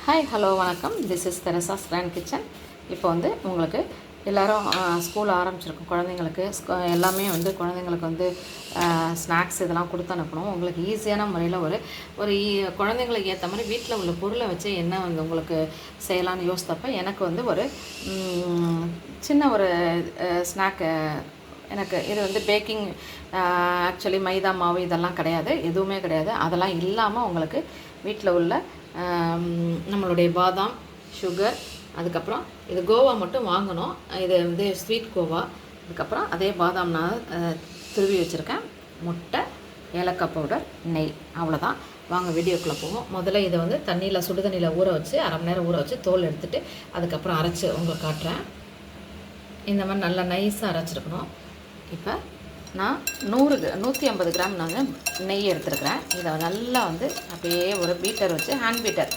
Hi hello வணக்கம். This is Teresa's grand kitchen. இப்போ வந்து உங்களுக்கு எல்லோரும் ஸ்கூல் ஆரம்பிச்சிருக்கும் குழந்தைங்களுக்கு எல்லாமே வந்து குழந்தைங்களுக்கு வந்து ஸ்நாக்ஸ் இதெல்லாம் கொடுத்து அனுப்பணும். உங்களுக்கு ஈஸியான முறையில் ஒரு ஒரு குழந்தைங்களுக்கு ஏற்ற மாதிரி வீட்டில் உள்ள பொருளை வச்சு என்ன வந்து உங்களுக்கு செய்யலான்னு யோசித்தப்போ எனக்கு வந்து ஒரு சின்ன ஒரு ஸ்நாக்கு எனக்கு இது வந்து பேக்கிங் ஆக்சுவலி மைதா மாவு இதெல்லாம் கிடையாது, எதுவுமே கிடையாது. அதெல்லாம் இல்லாமல் உங்களுக்கு வீட்டில் உள்ள நம்மளுடைய பாதாம், சுகர், அதுக்கப்புறம் இது கோவா மட்டும் வாங்கணும். இது வந்து ஸ்வீட் கோவா. அதுக்கப்புறம் அதே பாதாம் நான் துருவி வச்சுருக்கேன், முட்டை, ஏலக்காய் பவுடர், நெய், அவ்வளோதான். வாங்க வீடியோக்குள்ளே போவோம். முதல்ல இதை வந்து தண்ணியில் சுடு தண்ணியில் ஊற வச்சு அரை மணி நேரம் ஊற வச்சு தோல் எடுத்துகிட்டு அதுக்கப்புறம் அரைச்சி உங்களுக்கு காட்டுறேன். இந்த மாதிரி நல்லா நைஸாக அரைச்சிருக்கணும். இப்போ நான் 150 கிராம் நான் நெய் எடுத்துருக்கிறேன். இதை நல்லா வந்து அப்படியே ஒரு பீட்டர் வச்சு, ஹேண்ட் பீட்டர்,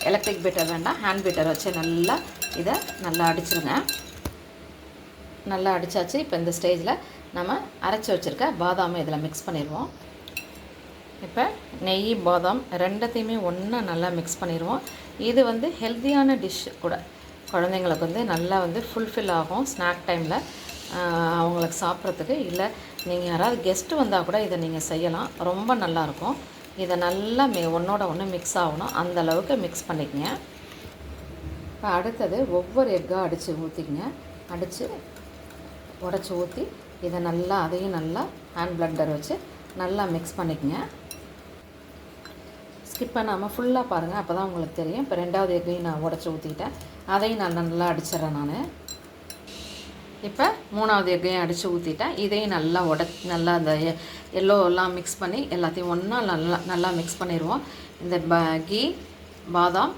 எலக்ட்ரிக் பீட்டர் வேண்டாம், ஹேண்ட் பீட்டர் வச்சு நல்லா இதை நல்லா அடிச்சிருங்க. நல்லா அடித்தாச்சு. இப்போ இந்த ஸ்டேஜில் நம்ம அரைச்சி வச்சுருக்க பாதாமை இதில் மிக்ஸ் பண்ணிடுவோம். இப்போ நெய் பாதாம் ரெண்டத்தையுமே ஒன்றா நல்லா மிக்ஸ் பண்ணிடுவோம். இது வந்து ஹெல்த்தியான டிஷ் கூட, குழந்தைங்களுக்கு வந்து நல்லா வந்து ஃபுல்ஃபில் ஆகும் ஸ்நாக் டைமில் அவங்களுக்கு சாப்பிட்றதுக்கு. இல்லை நீங்கள் யாராவது கெஸ்ட்டு வந்தால் கூட இதை நீங்கள் செய்யலாம், ரொம்ப நல்லாயிருக்கும். இதை நல்லா ஒன்றோட ஒன்று மிக்ஸ் ஆகணும், அந்த அளவுக்கு மிக்ஸ் பண்ணிக்கங்க. இப்போ அடுத்தது ஒவ்வொரு எக்காக அடித்து ஊற்றிக்கங்க. அடித்து உடச்சி ஊற்றி இதை நல்லா அதையும் நல்லா ஹேண்ட் பிளெண்டர் வச்சு நல்லா மிக்ஸ் பண்ணிக்கங்க. ஸ்கிப் பண்ணாமல் ஃபுல்லாக பாருங்கள், அப்போ தான் உங்களுக்கு தெரியும். இப்போ ரெண்டாவது எக்கையும் நான் உடச்சி ஊற்றிக்கிட்டேன், அதையும் நான் நல்லா அடிச்சிட்றேன். நான் இப்போ மூணாவது எக்கையும் அடித்து ஊற்றிட்டேன், இதையும் நல்லா நல்லா அந்த எல்லோலாம் மிக்ஸ் பண்ணி எல்லாத்தையும் ஒன்றா நல்லா மிக்ஸ் பண்ணிடுவோம். இந்த கீ, பாதாம்,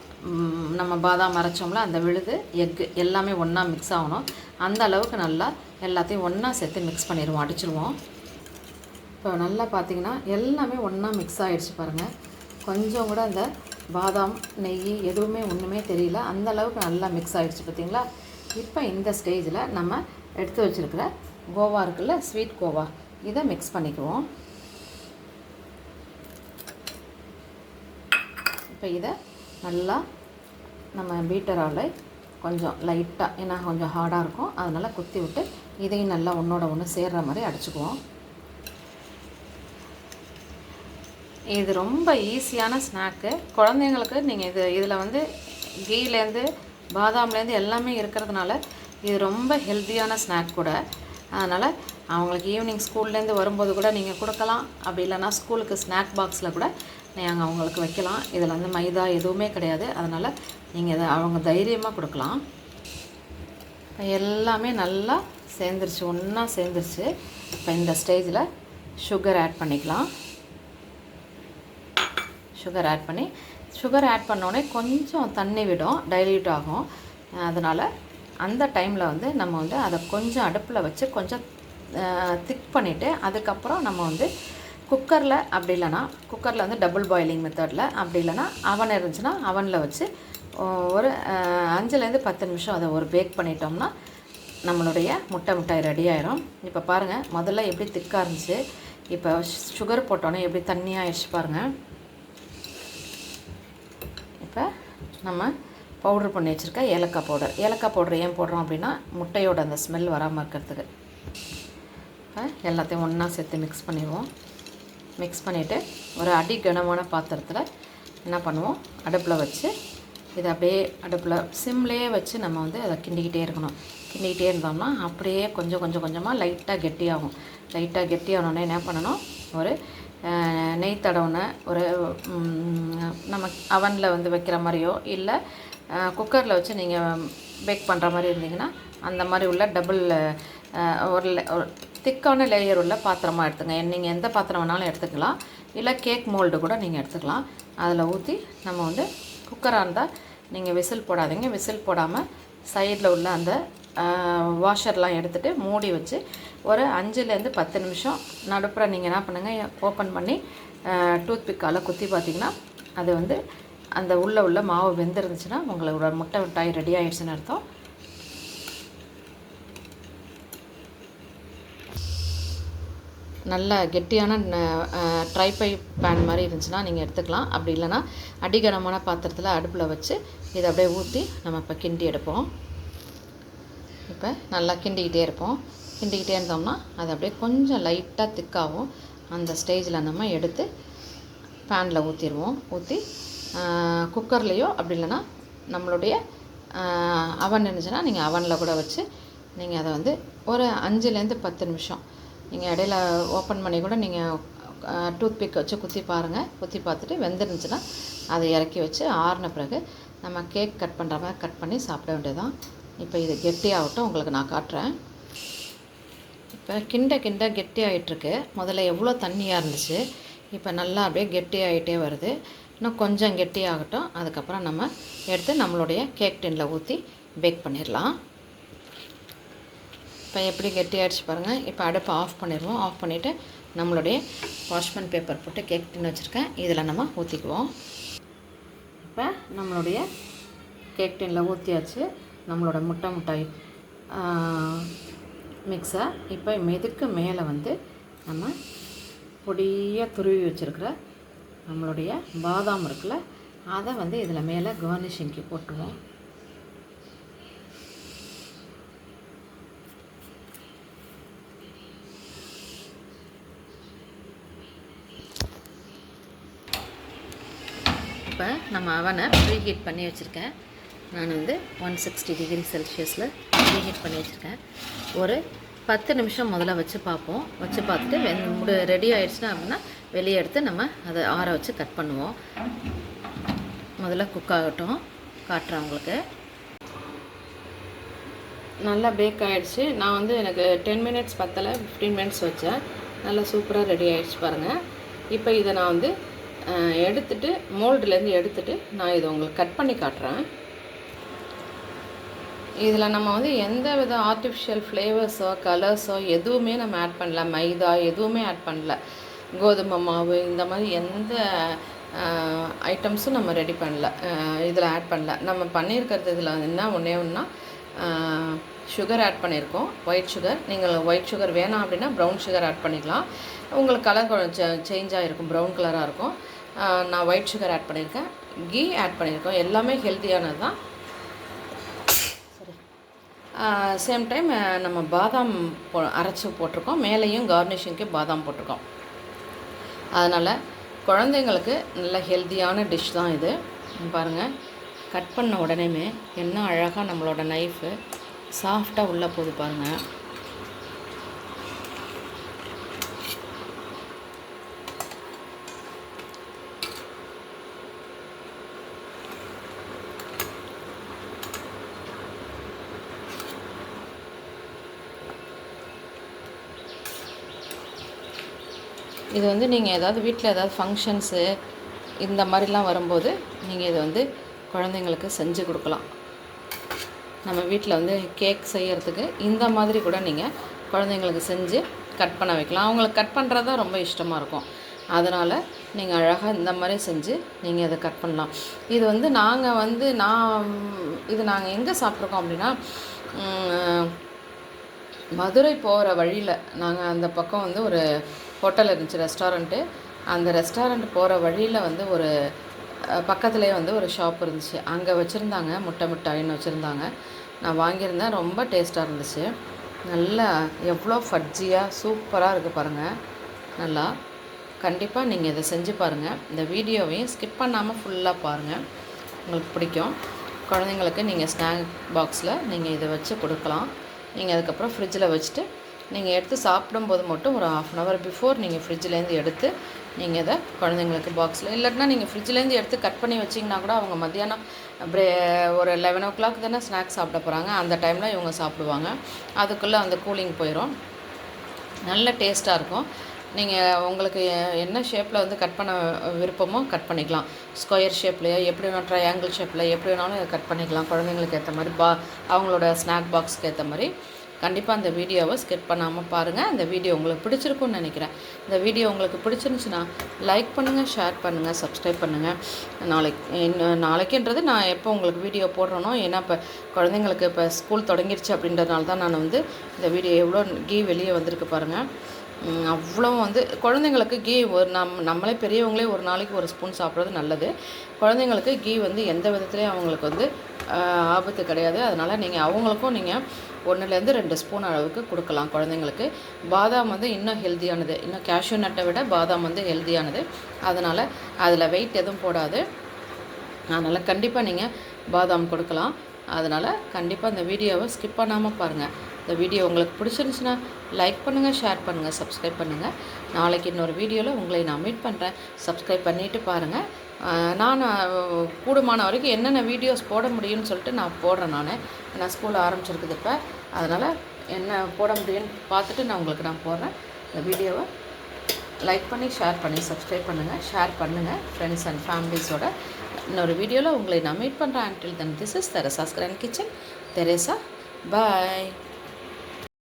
நம்ம பாதாம் அரைச்சோம்ல அந்த விழுது, எக்கு எல்லாமே ஒன்றா மிக்ஸ் ஆகணும். அந்த அளவுக்கு நல்லா எல்லாத்தையும் ஒன்றா சேர்த்து மிக்ஸ் பண்ணிடுவோம், அடிச்சிடுவோம். இப்போ நல்லா பார்த்திங்கன்னா எல்லாமே ஒன்றா மிக்ஸ் ஆகிடுச்சு பாருங்கள். கொஞ்சம் கூட அந்த பாதாம், நெய் எதுவுமே ஒன்றுமே தெரியல, அந்த அளவுக்கு நல்லா மிக்ஸ் ஆகிடுச்சு பார்த்திங்களா. இப்போ இந்த ஸ்டேஜில் நம்ம எடுத்து வச்சுருக்கிற கோவா இருக்குல்ல, ஸ்வீட் கோவா, இதை மிக்ஸ் பண்ணிக்குவோம். இப்போ இதை நல்லா நம்ம பீட்டரால் கொஞ்சம் லைட்டாக, ஏன்னா கொஞ்சம் ஹார்டாக இருக்கும், அதனால் குத்தி விட்டு இதையும் நல்லா ஒன்றோட ஒன்று சேர்கிற மாதிரி அடிச்சுக்குவோம். இது ரொம்ப ஈஸியான ஸ்நாக்கு குழந்தைங்களுக்கு. நீங்கள் இதில் வந்து கீலேருந்து பாதாம்லேருந்து எல்லாமே இருக்கிறதுனால இது ரொம்ப ஹெல்த்தியான ஸ்நாக் கூட. அதனால் அவங்களுக்கு ஈவினிங் ஸ்கூல்லேருந்து வரும்போது கூட நீங்கள் கொடுக்கலாம். அப்படி இல்லைனா ஸ்கூலுக்கு ஸ்நாக் பாக்ஸில் கூட நீங்கள் அவங்களுக்கு வைக்கலாம். இதில் வந்து மைதா எதுவுமே கிடையாது, அதனால் நீங்கள் இதை அவங்க தைரியமாக கொடுக்கலாம். எல்லாமே நல்லா சேர்ந்துருச்சு, ஒன்றா சேர்ந்துருச்சு. இப்போ இந்த ஸ்டேஜில் சுகர் ஆட் பண்ணிக்கலாம். சுகர் ஆட் பண்ணோடனே கொஞ்சம் தண்ணி விடும், டைல்யூட் ஆகும். அதனால் அந்த டைமில் வந்து நம்ம வந்து அதை கொஞ்சம் அடுப்பில் வச்சு கொஞ்சம் திக் பண்ணிவிட்டு அதுக்கப்புறம் நம்ம வந்து குக்கரில், அப்படி இல்லைனா குக்கரில் வந்து டபுள் பாயிலிங் மெத்தடில், அப்படி இல்லைனா அவன் இருந்துச்சுன்னா அவனில் வச்சு ஒரு 5லேருந்து 10 நிமிஷம் அதை ஒரு பேக் பண்ணிட்டோம்னா நம்மளுடைய முட்டை மிட்டாய் ரெடி ஆயிரும். இப்போ பாருங்கள், முதல்ல எப்படி திக்காக இருந்துச்சு, இப்போ சுகர் போட்டோன்னே எப்படி தண்ணியாக ஆயிடுச்சு பாருங்கள். இப்போ நம்ம பவுட்ரு பண்ணி வச்சுருக்க ஏலக்காய் பவுடர் ஏன் போடுறோம் அப்படின்னா முட்டையோட அந்த ஸ்மெல் வராமல் இருக்கிறதுக்கு. இப்போ எல்லாத்தையும் ஒன்றா சேர்த்து மிக்ஸ் பண்ணிடுவோம். மிக்ஸ் பண்ணிவிட்டு ஒரு அடி கனமான பாத்திரத்தில் என்ன பண்ணுவோம், அடுப்பில் வச்சு இதை அப்படியே அடுப்பில் சிம்லேயே வச்சு நம்ம வந்து அதை கிண்டிக்கிட்டே இருக்கணும். கிண்டிக்கிட்டே இருந்தோம்னா அப்படியே கொஞ்சமாக லைட்டாக கெட்டியாகும். லைட்டாக கெட்டியானோடனே என்ன பண்ணணும், ஒரு நெய் தடவுன ஒரு நம்ம அவனில் வந்து வைக்கிற மாதிரியோ இல்லை குக்கரில் வச்சு நீங்கள் பேக் பண்ணுற மாதிரி இருந்தீங்கன்னா அந்த மாதிரி உள்ள டபுள் ஒரு திக்கான லேயர் உள்ள பாத்திரமாக எடுத்துங்க. நீங்கள் எந்த பாத்திரம் வேணாலும் எடுத்துக்கலாம், இல்லை கேக் மோல்டு கூட நீங்கள் எடுத்துக்கலாம். அதில் ஊற்றி நம்ம வந்து குக்கராக இருந்தால் நீங்கள் விசில் போடாதீங்க. விசில் போடாமல் சைடில் உள்ள அந்த வாஷர்லாம் எடுத்துகிட்டு மூடி வச்சு ஒரு 5லேருந்து 10 நிமிஷம் நடுப்புற நீங்கள் என்ன பண்ணுங்கள், ஓப்பன் பண்ணி டூத் பிக்கால் குத்தி பார்த்திங்கன்னா அது வந்து அந்த உள்ள மாவு வெந்துருந்துச்சுன்னா உங்களோட முட்டை மிட்டாய் ரெடி ஆகிடுச்சுன்னு அர்த்தம். நல்ல கெட்டியான ட்ரைபை பேன் மாதிரி இருந்துச்சுன்னா நீங்கள் எடுத்துக்கலாம். அப்படி இல்லைனா அடிகனமான பாத்திரத்தில் அடுப்பில் வச்சு இதை அப்படியே ஊற்றி நம்ம இப்போ கிண்டி எடுப்போம். இப்போ நல்லா கிண்டிக்கிட்டே இருப்போம். கிண்டிக்கிட்டே இருந்தோம்னா அது அப்படியே கொஞ்சம் லைட்டாக திக்காகும். அந்த ஸ்டேஜில் நம்ம எடுத்து பேனில் ஊற்றிடுவோம். ஊற்றி குக்கர்லேயோ அப்படி இல்லைனா நம்மளுடைய அவன் இருந்துச்சுன்னா நீங்கள் அவனில் கூட வச்சு நீங்கள் அதை வந்து ஒரு 5லேருந்து 10 நிமிஷம் நீங்கள் இடையில ஓப்பன் பண்ணி கூட நீங்கள் டூத் பிக் வச்சு குத்தி பாருங்கள். குத்தி பார்த்துட்டு வெந்துருந்துச்சுன்னா அதை இறக்கி வச்சு ஆறின பிறகு நம்ம கேக் கட் பண்ணுற மாதிரி கட் பண்ணி சாப்பிட வேண்டியதுதான். இப்போ இது கெட்டியாகட்டும், உங்களுக்கு நான் காட்டுறேன். இப்போ கிண்ட கெட்டியாகிட்டுருக்கு. முதல்ல எவ்வளோ தண்ணியாக இருந்துச்சு, இப்போ நல்லா அப்படியே கெட்டியாகிட்டே வருது. இன்னும் கொஞ்சம் கெட்டியாகட்டும். அதுக்கப்புறம் நம்ம எடுத்து நம்மளுடைய கேக் டின்னில் ஊற்றி பேக் பண்ணிடலாம். இப்போ எப்படி கெட்டியாகிடுச்சு பாருங்கள். இப்போ அடுப்பை ஆஃப் பண்ணிடுவோம். ஆஃப் பண்ணிவிட்டு நம்மளுடைய வாஷ்மன் பேப்பர் போட்டு கேக் டின் வச்சுருக்கேன், இதில் நம்ம ஊற்றிக்குவோம். இப்போ நம்மளுடைய கேக் டின்னில் ஊற்றியாச்சு நம்மளோட முட்டாய் மிக்ஸை. இப்போ இதுக்கு மேலே வந்து நம்ம பொடியாக துருவி வச்சுருக்கிற நம்மளுடைய பாதாம் இருக்குல்ல, அதை வந்து இதில் மேலே கார்னிஷிங்க்கு போட்டுருவோம். இப்போ நம்ம அவனை ப்ரீஹீட் பண்ணி வச்சுருக்கேன். நான் வந்து 160 டிகிரி செல்சியஸில் ப்ரீஹீட் பண்ணி வச்சுருக்கேன். ஒரு 10 நிமிஷம் முதல்ல வச்சு பார்ப்போம். வச்சு பார்த்துட்டு ரெடி ஆகிடுச்சுன்னா அப்படின்னா வெளியே எடுத்து நம்ம அதை ஆற வச்சு கட் பண்ணுவோம். முதல்ல குக் ஆகட்டும், காட்டுறேன் உங்களுக்கு. நல்லா பேக் ஆகிடுச்சு. நான் வந்து எனக்கு 10 மினிட்ஸ் பத்தலை, 15 மினிட்ஸ் வச்சேன். நல்லா சூப்பராக ரெடி ஆகிடுச்சு பாருங்கள். இப்போ இதை நான் வந்து எடுத்துகிட்டு மோல்டுலேருந்து எடுத்துகிட்டு நான் இதை உங்களுக்கு கட் பண்ணி காட்டுறேன். இதில் நம்ம வந்து எந்த வித ஆர்டிஃபிஷியல் ஃப்ளேவர்ஸோ கலர்ஸோ எதுவுமே நம்ம ஆட் பண்ணல. மைதா எதுவுமே ஆட் பண்ணல. கோதுமை மாவு இந்த மாதிரி எந்த ஐட்டம்ஸும் நம்ம ரெடி பண்ணல, இதில் ஆட் பண்ணல. நம்ம பண்ணியிருக்கிறது இதில் என்ன ஒன்றா சுகர் ஆட் பண்ணியிருக்கோம், ஒயிட் சுகர். நீங்கள் ஒயிட் சுகர் வேணாம் அப்படின்னா ப்ரௌன் சுகர் ஆட் பண்ணிக்கலாம். உங்களுக்கு கலர் கொஞ்சம் சேஞ்ச் ஆகிருக்கும், ப்ரௌன் கலராக இருக்கும். நான் ஒயிட் சுகர் ஆட் பண்ணியிருக்கேன், கீ ஆட் பண்ணியிருக்கோம். எல்லாமே ஹெல்த்தியானது தான். சேம் டைம் நம்ம பாதாம் அரைச்சி போட்டிருக்கோம். மேலேயும் கார்னிஷிங்க்கு பாதாம் போட்டிருக்கோம். அதனால் குழந்தைங்களுக்கு நல்ல ஹெல்த்தியான டிஷ் தான் இது. பாருங்கள், கட் பண்ண உடனேமே என்ன அழகாக நம்மளோட நைஃபு சாஃப்டாக உள்ளே போகுது பாருங்கள். இது வந்து நீங்கள் ஏதாவது வீட்டில் ஏதாவது ஃபங்க்ஷன்ஸு இந்த மாதிரிலாம் வரும்போது நீங்கள் இதை வந்து குழந்தைங்களுக்கு செஞ்சு கொடுக்கலாம். நம்ம வீட்டில் வந்து கேக் செய்கிறதுக்கு இந்த மாதிரி கூட நீங்கள் குழந்தைங்களுக்கு செஞ்சு கட் பண்ண வைக்கலாம். அவங்களுக்கு கட் பண்ணுறது தான் ரொம்ப இஷ்டமாக இருக்கும். அதனால் நீங்கள் அழகாக இந்த மாதிரி செஞ்சு நீங்கள் இதை கட் பண்ணலாம். இது வந்து நாங்கள் எங்கே சாப்பிட்ருக்கோம் அப்படின்னா, மதுரை போகிற வழியில் நாங்கள் அந்த பக்கம் வந்து ஒரு ஹோட்டல் இருந்துச்சு, ரெஸ்டாரண்ட்டு. அந்த ரெஸ்டாரண்ட் போகிற வழியில் வந்து ஒரு பக்கத்துலேயே வந்து ஒரு ஷாப் இருந்துச்சு. அங்கே வச்சுருந்தாங்க, மிட்டாயின்னு வச்சுருந்தாங்க. நான் வாங்கியிருந்தேன். ரொம்ப டேஸ்ட்டாக இருந்துச்சு. நல்லா எவ்வளோ ஃபட்ஜியாக சூப்பராக இருக்குது பாருங்கள். நல்லா கண்டிப்பாக நீங்கள் இதை செஞ்சு பாருங்கள். இந்த வீடியோவையும் ஸ்கிப் பண்ணாமல் ஃபுல்லாக பாருங்கள், உங்களுக்கு பிடிக்கும். குழந்தைங்களுக்கு நீங்கள் ஸ்நாக் பாக்ஸில் நீங்கள் இதை வச்சு கொடுக்கலாம். நீங்கள் அதுக்கப்புறம் ஃப்ரிட்ஜில் வச்சுட்டு நீங்கள் எடுத்து சாப்பிடும்போது மட்டும் ஒரு 1/2 hour பிஃபோர் நீங்கள் ஃப்ரிட்ஜிலேருந்து எடுத்து நீங்கள் இதை குழந்தைங்களுக்கு பாக்ஸில், இல்லைன்னா நீங்கள் ஃப்ரிட்ஜிலேருந்து எடுத்து கட் பண்ணி வச்சிங்கன்னா கூட அவங்க மத்தியானம் ஒரு 11 o'clock தானே ஸ்நாக்ஸ் சாப்பிட போகிறாங்க. அந்த டைமில் இவங்க சாப்பிடுவாங்க. அதுக்குள்ளே அந்த கூலிங் போயிடும். நல்ல டேஸ்ட்டாக இருக்கும். நீங்கள் உங்களுக்கு என்ன ஷேப்பில் வந்து கட் பண்ண விருப்பமோ கட் பண்ணிக்கலாம். ஸ்கொயர் ஷேப்லையோ எப்படி வேணாலும், ட்ரையாங்கிள் ஷேப்பில் எப்படி வேணாலும் கட் பண்ணிக்கலாம். குழந்தைங்களுக்கு ஏற்ற மாதிரி அவங்களோட ஸ்நாக் பாக்ஸ்க்கு ஏற்ற மாதிரி. கண்டிப்பாக அந்த வீடியோவை ஸ்கிப் பண்ணாமல் பாருங்கள். இந்த வீடியோ உங்களுக்கு பிடிச்சிருக்குன்னு நினைக்கிறேன். இந்த வீடியோ உங்களுக்கு பிடிச்சிருந்துச்சுன்னா லைக் பண்ணுங்கள், ஷேர் பண்ணுங்கள், சப்ஸ்கிரைப் பண்ணுங்கள். நாளைக்குன்றது நான் எப்போ உங்களுக்கு வீடியோ போடுறேனோ, ஏன்னா இப்போ குழந்தைங்களுக்கு இப்போ ஸ்கூல் தொடங்கிருச்சு அப்படின்றதுனால தான் நான் வந்து இந்த வீடியோ எவ்வளோ வெளியே வந்திருக்கு பாருங்கள். அவ்வளோ வந்து குழந்தைங்களுக்கு கீ ஒரு நம்மளே பெரியவங்களே ஒரு நாளைக்கு ஒரு ஸ்பூன் சாப்பிட்றது நல்லது. குழந்தைங்களுக்கு கீ வந்து எந்த விதத்துலேயும் அவங்களுக்கு வந்து ஆபத்து கிடையாது. அதனால் நீங்கள் அவங்களுக்கும் நீங்கள் 1லேருந்து 2 ஸ்பூன் அளவுக்கு கொடுக்கலாம் குழந்தைங்களுக்கு. பாதாம் வந்து இன்னும் ஹெல்த்தியானது. இன்னும் கேஷ்யூ நட்டை விட பாதாம் வந்து ஹெல்த்தியானது. அதனால் அதில் வெயிட் எதுவும் போடாது. அதனால் கண்டிப்பாக நீங்கள் பாதாம் கொடுக்கலாம். அதனால் கண்டிப்பாக இந்த வீடியோவை ஸ்கிப் பண்ணாமல் பாருங்கள். இந்த வீடியோ உங்களுக்கு பிடிச்சிருந்துச்சுன்னா லைக் பண்ணுங்கள், ஷேர் பண்ணுங்கள், சப்ஸ்கிரைப் பண்ணுங்கள். நாளைக்கு இன்னொரு வீடியோவில் உங்களை நான் மீட் பண்ணுறேன். சப்ஸ்கிரைப் பண்ணிவிட்டு பாருங்கள். நான் கூடுமான வரைக்கும் என்னென்ன வீடியோஸ் போட முடியும்னு சொல்லிட்டு நான் போடுறேன். நான் ஸ்கூல் ஆரம்பிச்சிருக்குது இப்போ. அதனால் என்ன போட முடியும்னு பார்த்துட்டு நான் போடுறேன். இந்த வீடியோவை லைக் பண்ணி, ஷேர் பண்ணி, சப்ஸ்கிரைப் பண்ணுங்கள், ஷேர் பண்ணுங்கள் ஃப்ரெண்ட்ஸ் அண்ட் ஃபேமிலிஸோட. இன்னொரு வீடியோவில் உங்களை நான் மீட் பண்ணுறேன். until then, this is Teresa's Grand Kitchen. Teresa, bye.